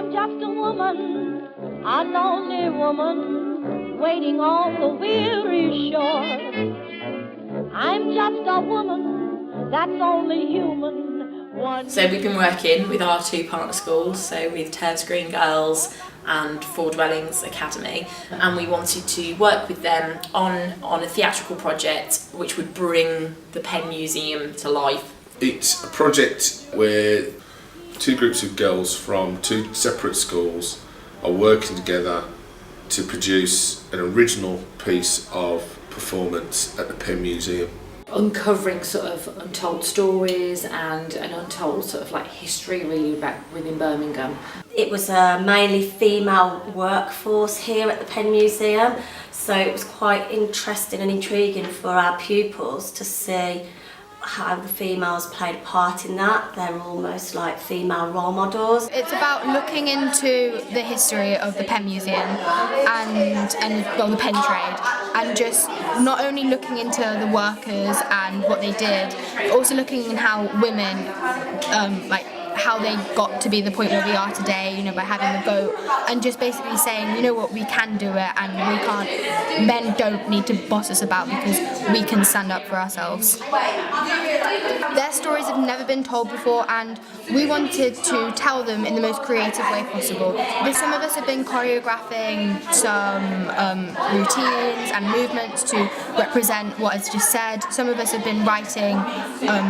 I'm just a woman, a lonely woman, waiting on the weary shore. I'm just a woman that's only human. So we've been working with our two partner schools, so with Turves Green Girls and Four Dwellings Academy, and we wanted to work with them on a theatrical project which would bring the Penn Museum to life. It's a project where two groups of girls from two separate schools are working together to produce an original piece of performance at the Penn Museum. Uncovering sort of untold stories and an untold sort of like history really about within Birmingham. It was a mainly female workforce here at the Penn Museum, so it was quite interesting and intriguing for our pupils to see how the females played a part in that. They're almost like female role models. It's about looking into the history of the Penn Museum and well, the pen trade, and just not only looking into the workers and what they did, but also looking in how women how they got to be the point where we are today, by having the vote, and just basically saying, what, we can do it, and we can't, men don't need to boss us about because we can stand up for ourselves. Their stories have never been told before, and we wanted to tell them in the most creative way possible. Some of us have been choreographing some routines and movements to represent what is just said. Some of us have been writing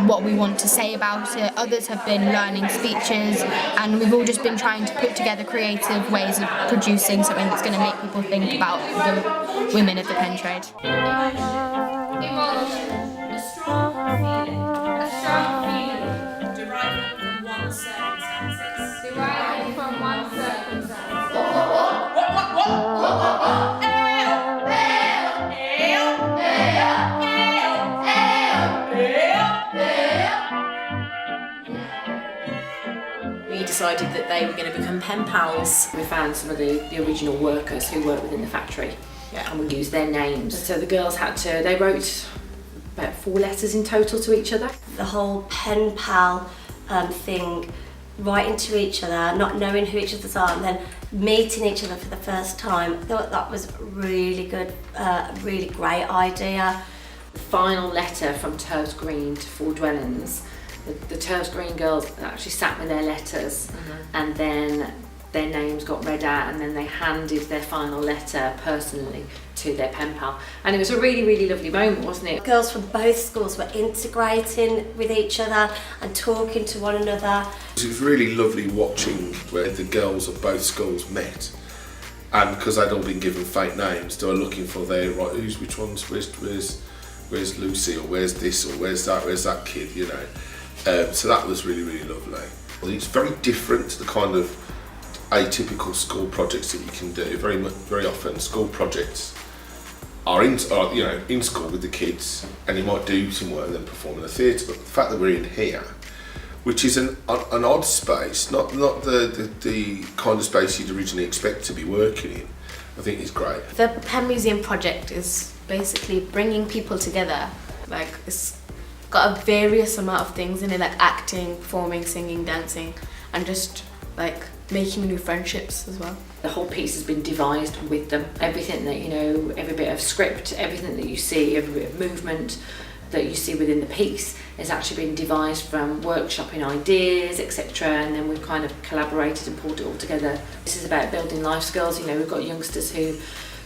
what we want to say about it. Others have been learning speeches, and we've all just been trying to put together creative ways of producing something that's going to make people think about the women of the pen trade. A strong feeling deriving from one circumstance. Deriving from one circumstance. We decided that they were going to become pen pals. We found some of the original workers who worked within the factory, and we used their names. So the girls they wrote about 4 letters in total to each other. The whole pen pal thing, writing to each other, not knowing who each other's are, and then meeting each other for the first time, I thought that was really good, really great idea. The final letter from Turves Green to Four Dwellings, the Turves Green girls actually sat with their letters, and then their names got read out, and then they handed their final letter personally to their pen pal. And it was a really, really lovely moment, wasn't it? Girls from both schools were integrating with each other and talking to one another. It was really lovely watching where the girls of both schools met, and because they'd all been given fake names, they were looking for their which ones, where's Lucy, or where's this, or where's that kid, so that was really, really lovely. It's very different to the kind of atypical school projects that you can do. Very often school projects are in school with the kids, and you might do some work and then perform in the theatre, but the fact that we're in here, which is an odd space, not the kind of space you'd originally expect to be working in, I think is great. The Penn Museum project is basically bringing people together. It's got a various amount of things in it, like acting, performing, singing, dancing, and just making new friendships as well. The whole piece has been devised with them. Everything that every bit of script, everything that you see, every bit of movement that you see within the piece has actually been devised from workshopping ideas, etc. And then we've kind of collaborated and pulled it all together. This is about building life skills. We've got youngsters who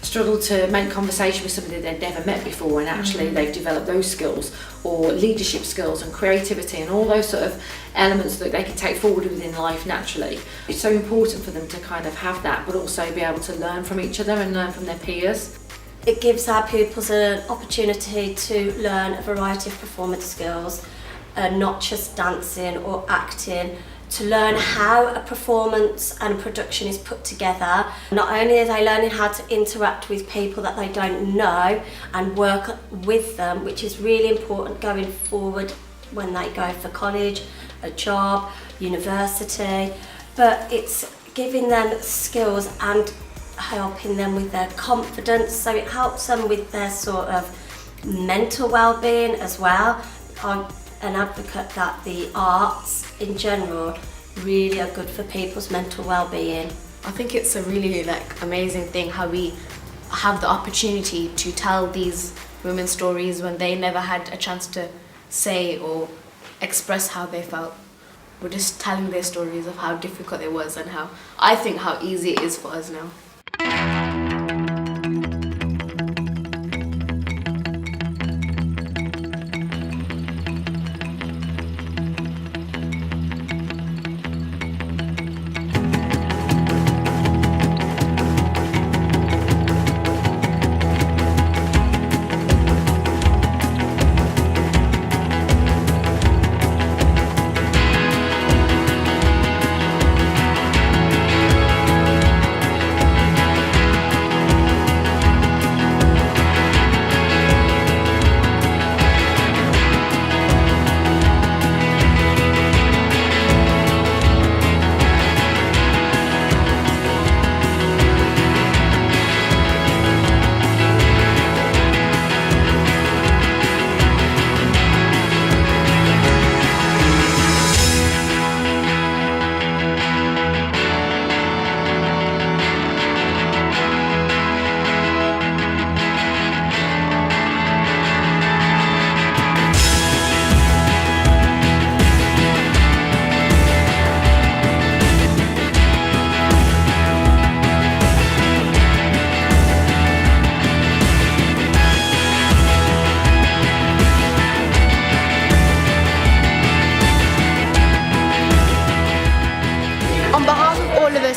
struggle to make conversation with somebody they've never met before, and actually they've developed those skills, or leadership skills and creativity and all those sort of elements that they can take forward within life naturally. It's so important for them to kind of have that, but also be able to learn from each other and learn from their peers. It gives our pupils an opportunity to learn a variety of performance skills, not just dancing or acting, to learn how a performance and a production is put together. Not only are they learning how to interact with people that they don't know and work with them, which is really important going forward when they go for college, a job, university, but it's giving them skills and helping them with their confidence, so it helps them with their sort of mental well-being as well. I'm an advocate that the arts in general really are good for people's mental well-being. I think it's a really amazing thing how we have the opportunity to tell these women's stories when they never had a chance to say or express how they felt. We're just telling their stories of how difficult it was and how easy it is for us now.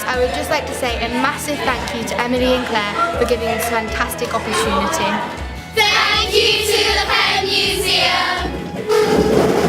I would just like to say a massive thank you to Emily and Claire for giving this fantastic opportunity. Thank you to the Pen Museum!